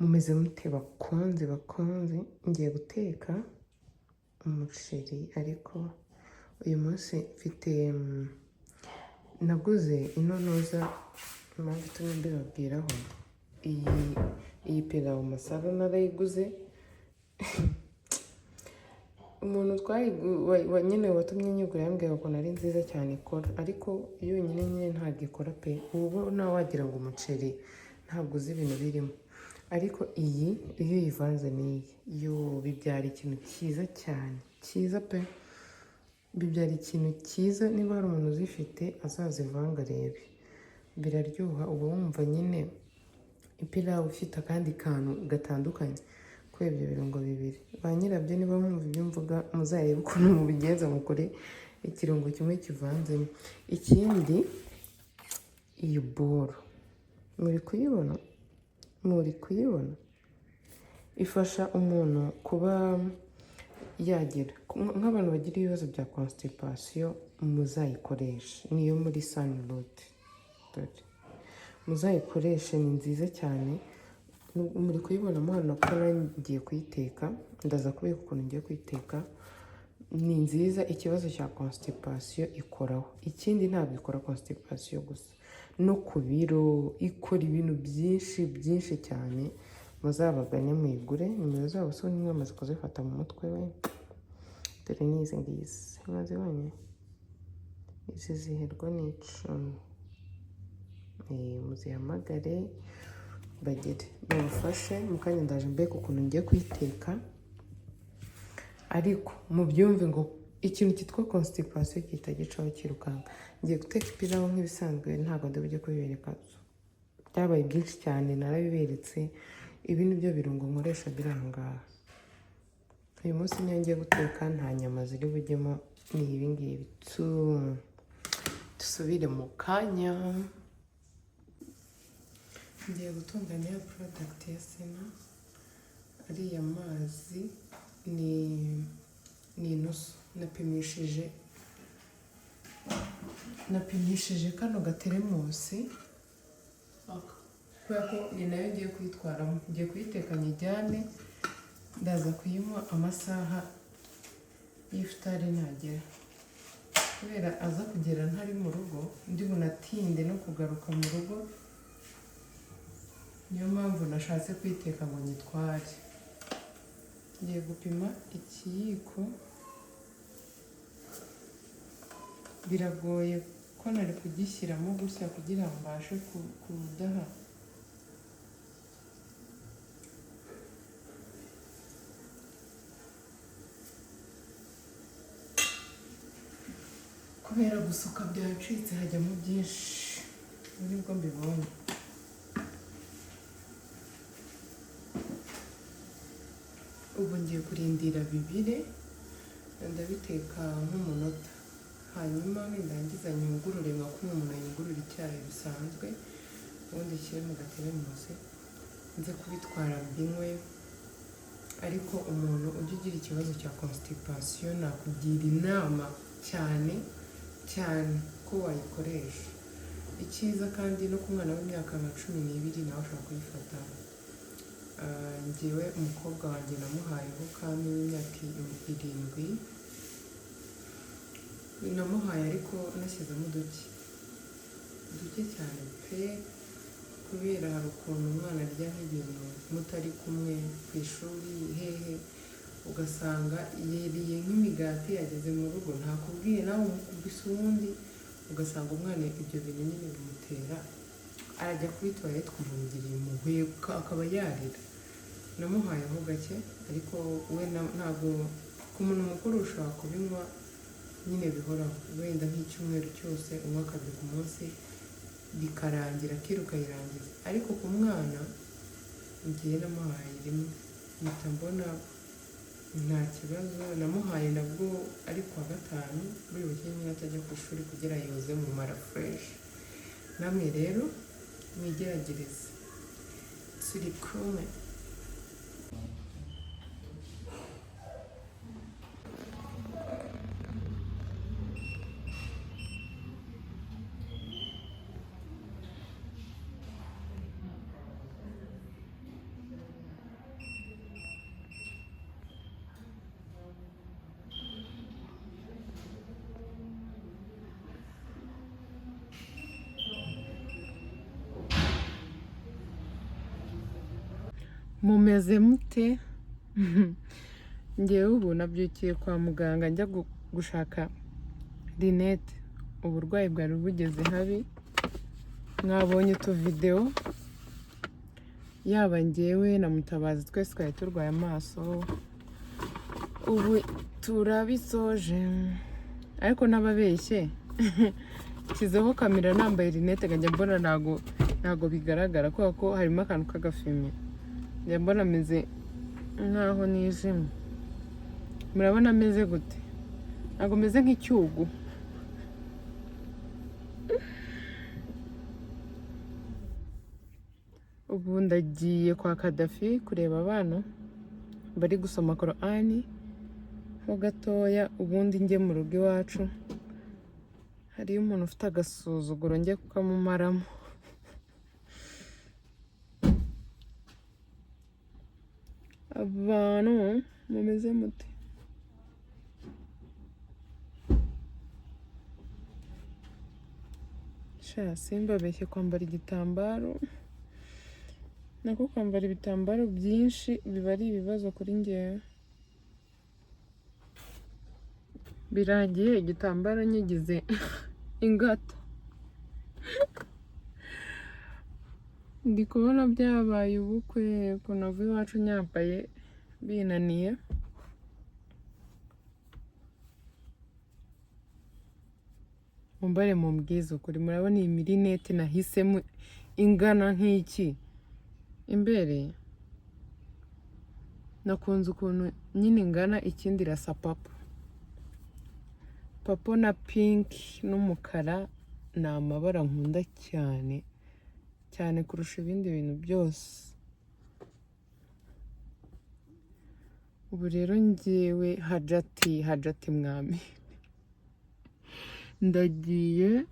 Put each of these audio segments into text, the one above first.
mumeze mute bakunzi ngiye guteka umuceri ariko uyu munsi mfite naguze intonoza impamvu itumye mbibabwiraho iyi pilawu masala narayiguze umuntu nyine watumye nyigura yambwira ko ari nziza cyane ikora ariko yonyine nyine ntabwo ikora pe ubu nawe wagira ngo umuceri ntabwo uzi ibintu birimo ariko iyi iyo uyivanze n'iyi yo bibyara ikintu cyiza cyane cyiza pe bibyara ikintu cyiza niba hari umuntu uzifite azazivanga arebe biraryoha uba wumva nyine ipilawu ifite akandi kantu gatandukanye kuri ibyo birungo bibiri ba nyirabyo niba mwumva ibyo mvuga muzarebe ukuntu mubigenza mukore ikirungo kimwe kivanzemo ikindi iyi boro muri kuyibona ifasha umuntu kuba yagira nk'abantu bagira ibibazo bya constipation muzayikoreshe niyo muri Sunroot muzayikoreshe ni nziza cyane muri kuyibonamo hano ko ngiye kuyiteka ndaza kubika ukuntu ngiye kuyiteka ni nziza ikibazo cya constipation ikoraho ikindi ntabwo ikora constipation gusa no ku biro ikora ibintu byinshi cyane muzabagane muyigure nimero zabo so mwamaze kuzifata mu mutwe we dore n'izi ngizi mwazibonye izi ziherwa n'icumi muzihamagare bagire babafashe mu kanya ndaje mbega ukuntu ngiye kuyiteka ariko mubyumve ngo ikintu cyitwa constipation gihita gicaho kirukanka ngiye guteka ipilawu nk'ibisanzwe ntabwo ndi bujye kubibereka byabaye byinshi cyane narabiberetse ibi ni byo birungo nkoresha birangaha uyu munsi niyo ngiye guteka nta nyama ziri bujyemo ni ibi ngibi dusubire mu kanya ngiye gutunganya ya product ya Sena ariya mazi ni inusu napimishije kano gateremusi kubera ko ni nayo ngiye kuyitwaramo ngiye kuyiteka nyijyane ndaza kuyinywa amasaha y'ifutari ntagera kubera aza kugera ntari mu rugo ndi bunatinde no kugaruka mu rugo niyo mpamvu nashatse kuyiteka ngo nyitware ngiye gupima ikiyiko biragoye ko nari kugishyiramo gusa kugira ngo mbashe kudaha kubera gusuka byacitse hajyamo byinshi nibwo mbibonye ubu ngiye kurindira bibire ndabiteka nk'umunota hanyuma nindangiza nyungurure nka kumwe umuntu yungurura icyayi bisanzwe ubundi nshyire mu gateremusi nze kubitwara mbinywe ariko umuntu ujya ugira ikibazo cya constipation nakugira inama cyane ko wayikoresha icyiza kandi no ku mwana w'imyaka nka 12 nawe ushobora kuyifata ngewe umukobwa wanjye namuhayeho kandi w'imyaka 7 namuhaye ariko nashyizemo duke cyane pe kubera hari ukuntu umwana arya nk'ibintu mutari kumwe ku ishuri hehe ugasanga yeriye nk'imigati yageze mu rugo ntakubwiye nawe umukubise uwundi ugasanga umwana ibyo bintu nyine bimutera arajya kuri toilette kumungiriye impuhwe akaba yarira namuhayeho gake ariko we ntabwo ku muntu mukuru ushobora kubinywa nyine bihoraho wenda nk'icyumweru cyose unywa kabiri ku munsi bikarangira akiruka yirangiza ariko ku mwana ngiye namuhaye rimwe mpita mbona nta kibazo namuhaye nabwo ari kuwa gatanu buri buke nyine atajya ku ishuri kugira yoze mu mara fresh namwe rero mwigeragereze turi kumwe mumeze mute? Ngewe ubu nabyukiye kwa muganga njya gushaka rinete, uburwayi bwari bugeze habi, mwabonye utuvidewo, yaba ngewe na Mutabazi twese twari turwaye amaso, ubu turabisoje ariko n'ababeshye nshyizeho kamera nambaye rinete nkajya mbona ntago bigaragara kubera ko harimo akantu k'agafime, njya mbona ameze nkaho nijimye. Murabona ameze gute? Ntago meze nk'icyugu. Ubu ndagiye kwa Kadafi kureba abana bari gusoma Korani ho gatoya, ubundi njye mu rugo iwacu. Hariyo umuntu ufite agasuzuguro njye kukamumaramo. Abantu mumeze mute? Sha simbabeshye kwambara igitambaro, nako kwambara ibitambaro byinshi biba ari ibibazo kuri njyewe. Birangiye igitambaro nyigize ingata. Ndi kubona byabaye ubukwe ukuntu ava iwacu nyambaye binaniye. Mumbare mumbwize ukuri, murabona iyi mirinete nahisemo ingana nk'iki? Imbere nakunze ukuntu nyine ingana, ikindi irasa papo na pinki n'umukara ni amabara nkunda cyane cyane kurusha ibindi bintu byose. Ubu rero ngewe hajati mwami ndagiye,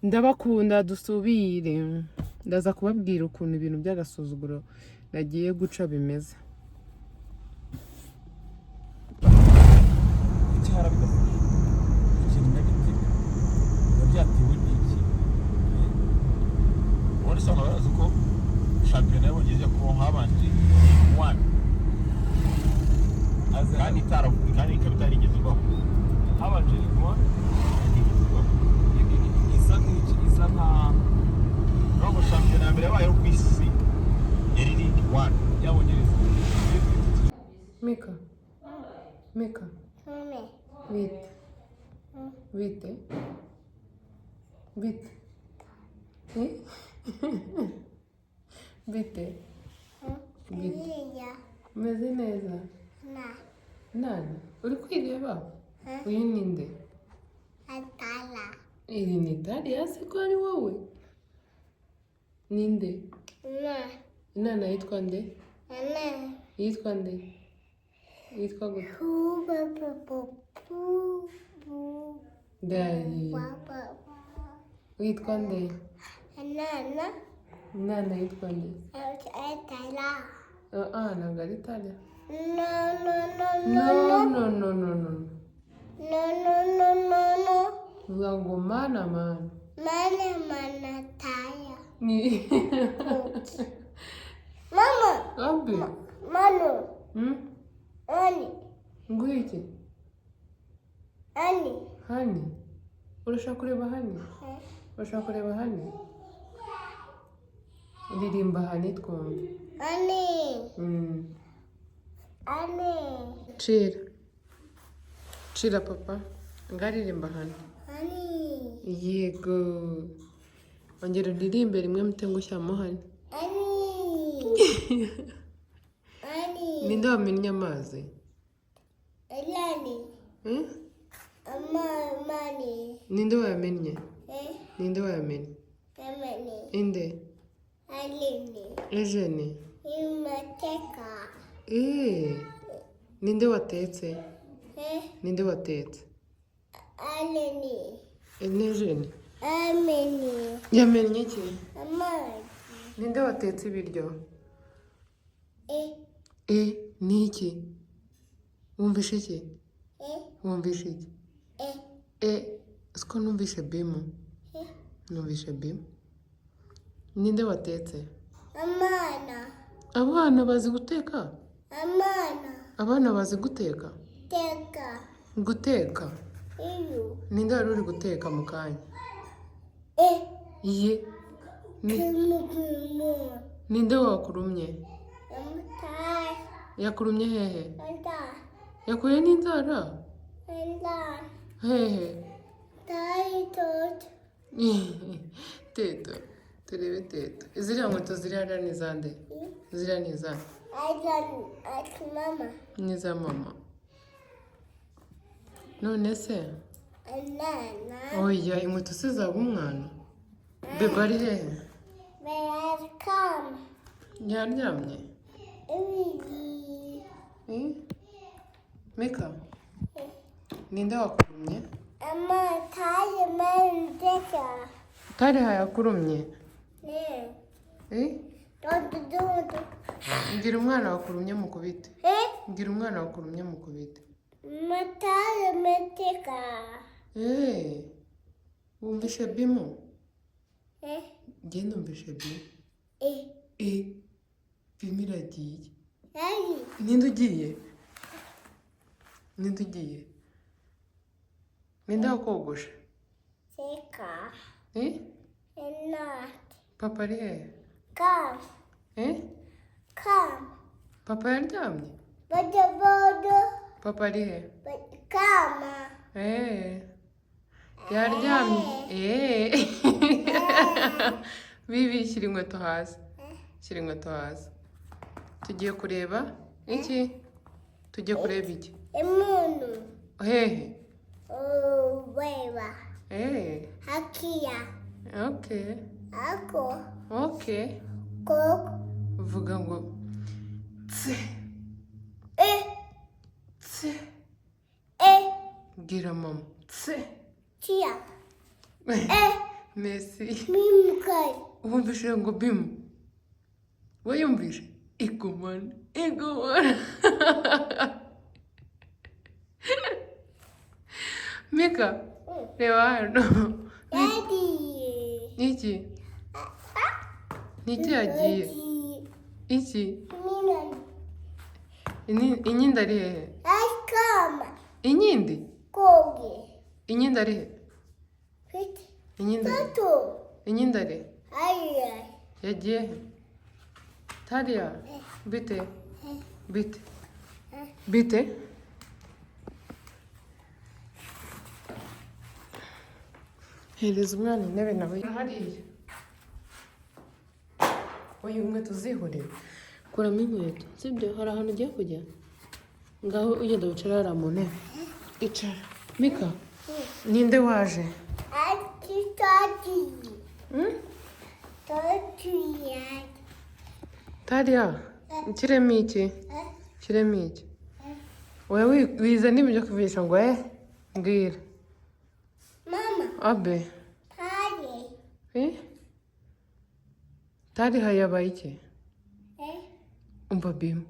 ndabakunda dusubire, ndaza kubabwira ukuntu ibintu by'agasuzuguro nagiye guca bimeze. Shampiyona y'Abongereza ko habanje kandi ikaba itarigezweho, habanje isa nka shampiyona ya mbere yabayeho ku isi yari League One y'Abongereza. Mika Vite Bite? Umeze neza? Nani? Uri kwireba? Uyu ninde? Atala. Iri ni Dariya se ko ari wowe? Ninde? Inana yitwa nde? Yitwa nde? Yitwa gute? Dari. Witwa nde? Inana yitwa nde? Atala. Ntabwo ari Tanya. No. Vuga ngo mana. Mana Taya. Ni Mama. Abi. Manu. Ani. Ngwiki. Ani. Hani. Urashaka kureba Hani? Urashaka kureba Hani? Ndirimba Hani twumve. Ani. Cira papa. Ngaririmba Hani. Ani. Yego. Ongera uririmbe rimwe mute ngushyamo Hani. Ani. Ninde wamennye amazi? Elani. Mani. Ninde wayamennye? Ninde wayamennye? Amani. Inde? Alini. Ejeni? Imateka. Ninde watetse? Ninde watetse? Alini. Ejeni? Amani. Yamennye iki? Amani. Ninde watetse ibiryo? E. Ni iki? Wumvishe iki? Wumvishe iki? Siko numvishe bimu. Numvishe bimu. Ninde watetse? Amana. Abana bazi guteka? Amana. Abana bazi guteka? Teka. Guteka? Iyo. Ninde wari uri guteka mu kanya? Iye. Kumukumu. Ninde wakurumye? Amutai. Yakurumye hehe? Anda. Yakuye n'inzara? Anda. Hehe. Tai tot. Teto. Turebe teto. Ziriya nkweto ziri hariya ni izande? Ziriya ni izande? Ati mama. Ni iza mama. None se? Anana. Oya, inkweto se zaba umwana? Bebe ari hehe? Welcome. Yaryamye? Mika? Ninde wakurumye? Ama tayo mandeka. Tari hayakurumye? Ne. Dodo. Ngira umwana wakurumye mukubite. Ngira umwana wakurumye mukubite. Matayo mandeka. Wumvishe bimo? Genda umvishe bimo. Bimo iragiye. Ninde ugiye? Ninde ugiye? Ninde wakogoshe? Teka. Not. Papa ari hehe? Come. Come. Papa yaryamye? Bodo. Papa ari hehe? Come. Yaryamye? Bibi, shyira inkweto hasi. Shyira inkweto hasi. Tugiye kureba iki? Tugiye kureba iki? Emuntu. Hehe? Weba. Hakia. Okay. Ako. Okay. Kok. Vuga ngo tse. Tse. Gira mama. Tse. Tia. Merci. Mimkai. Wumvishe ngo bimu? Wayumvishe? Igumana. Mika, reba hano. Daddy. Iki? Niki yagiye? Iki? Inyindi ari hehe? Come. Inyindi? Kogi. Inyindi ari hehe? Fit. Inyindi ari? Tato. Inyindi ari hehe? Ayay. Yagiye he? Tariya? Bite? Bite? Bite? Hereza umwana intebe nawe hariya. Oya, inkweto uzihorera. Kuramo inkweto, sibyo? Hari ahantu ugiye kujya? Ngaho ugenda wicara hariya mu ntebe. Icara. Mika, ninde waje? Ati tati. Tati yad. Tariya, kiremo iki? Kiremo iki? Oya, wiza n'ibyo kuvisha ngo mbwira. Mama. Abe. Tadi. Tari hayabaye iki? Umva bimu.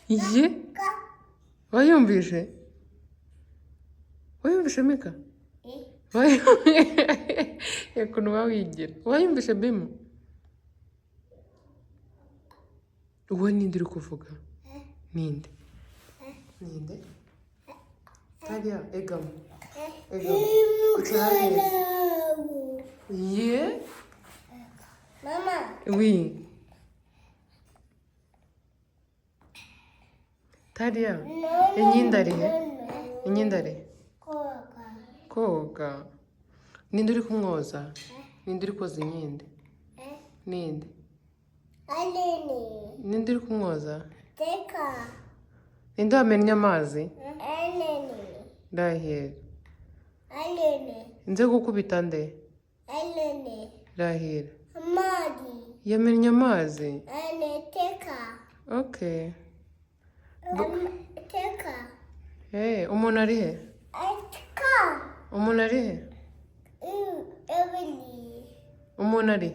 Ye? Wayumvishe? Wayumvishe Mika? Ukuntu wawigira. Wayumvishe bimu? Uwo ninde uri kuvuga? Ninde? Ninde? Tariya, egamo. Yeah? Mama. Oui. Tariya, inyindi ari he? Inyindi ari he? Koga. Ninde uri kumwoza? Ninde uri koza inyindi? Ninde? Aleni. Ninde uri kumwoza? Teka. Ninde wamennye amazi? Aleni. Rahira. Aleni. Nze gukubita nde? Aleni. Rahira. Amadi. Yamennye amazi? Ane teka. Okay. Teka. Umuntu ari he? Atka. Umuntu ari he? Ebeli. Umuntu ari?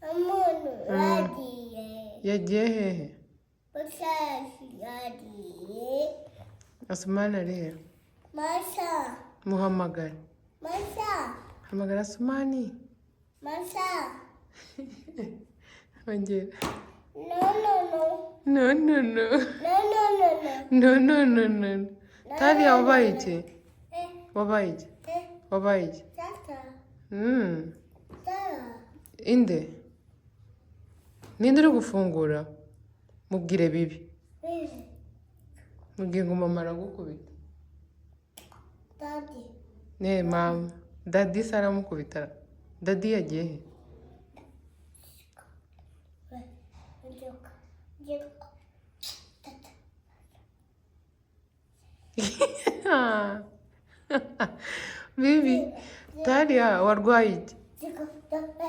Amonu. Radiye. Yagiye hehe? Busashi radiye. Asumani ari he? Masha. Muhamagare. Masha. Hamagara Asumani. Masa. ongera. No, no, no. No, no, no. No, no, no, no. No, no, no, no. Talia wabaye iki? Eh, Wabaye iki? eh, Wabaye iki? tata. Tara. Tara. Inde? Ninde uri gufungura? Mubwire bibi. Baby. Mubwire ngo mama aragukubita. Daddy. Ne mama. Daddy se aramukubita. Daddy yagiye he? Joka. Joka. Tata. Bibi. Talia warwaye iki? Joka. Joka.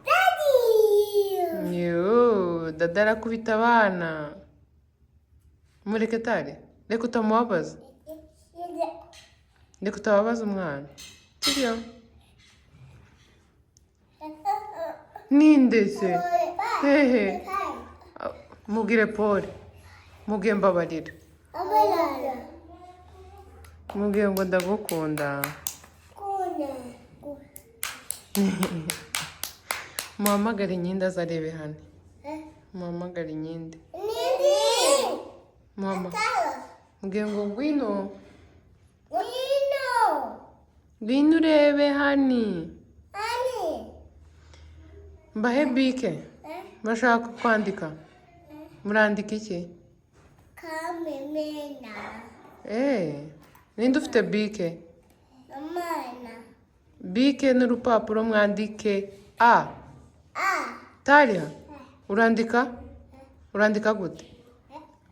Daddy. Yoo, dada arakubita abana. Mureke Talia. Reka utamubabaza. Reka utababaza umwana. Sibyo? Ninde se? Hehe. Mubwire Paul. Mubwire mbabarira. Abalala. Mubwire ngo ndagukunda. Kuna. Muhamagare Inkindi aze arebe hano. Eh? Muhamagare Inkindi. Nindi. Mama. Tara. Mubwire ngo ngwino. Nino. Ngwino urebe hani. Ani. Mbahe bike. Eh? Bashaka kwandika. Murandika iki? Kamemena. Ninde ufite bike? Amana. Bike n'urupapuro mwandike A. A. Talia, urandika? Urandika gute?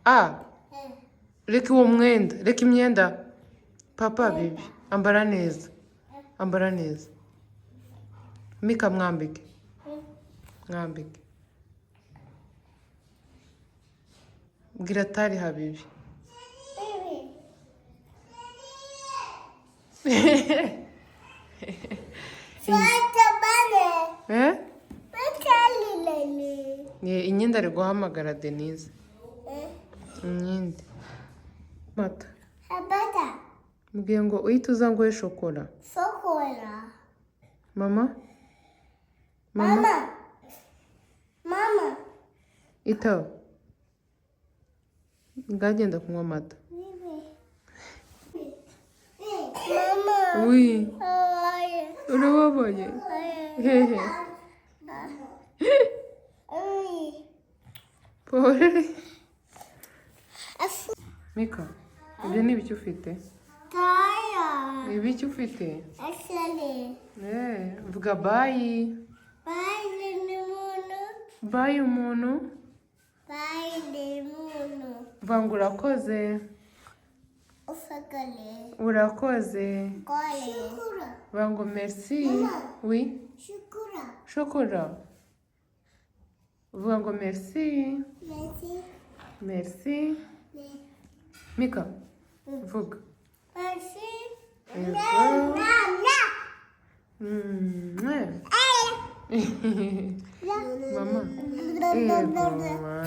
A. Eh. Reka uwo mwenda, reka imyenda. Papa bibi, ambara neza. Ambara neza. Mika mwambike. Mwambike. Bwira Talia habibi. Swata bane. Bakali lele. Inkindi ari guhamagara Denise. Eh? Inkindi. Mata. Habata. Mbwiye ngo uhite uza nguhe shokora. Sokola. Mama? Mama. Mama. Itaho. Ngagenda kunywa amata. Mama. Oui. Ay. Urababaye? Hehe. Ay. Paul. Mika, ibyo ni ibiki ufite? Taya. Ibiki ufite? Asale. Vuga bayi. Bye limunu. Bayi umuntu. Bye limunu. Vuga ngo urakoze. Ufakale. Urakoze. Kole. Shukura. Vuga ngo merci. Mama. Oui. Shukura. Shokora. Vuga ngo merci. Merci. Merci. Mika, vuga. Merci. Yego. Mama. Yego.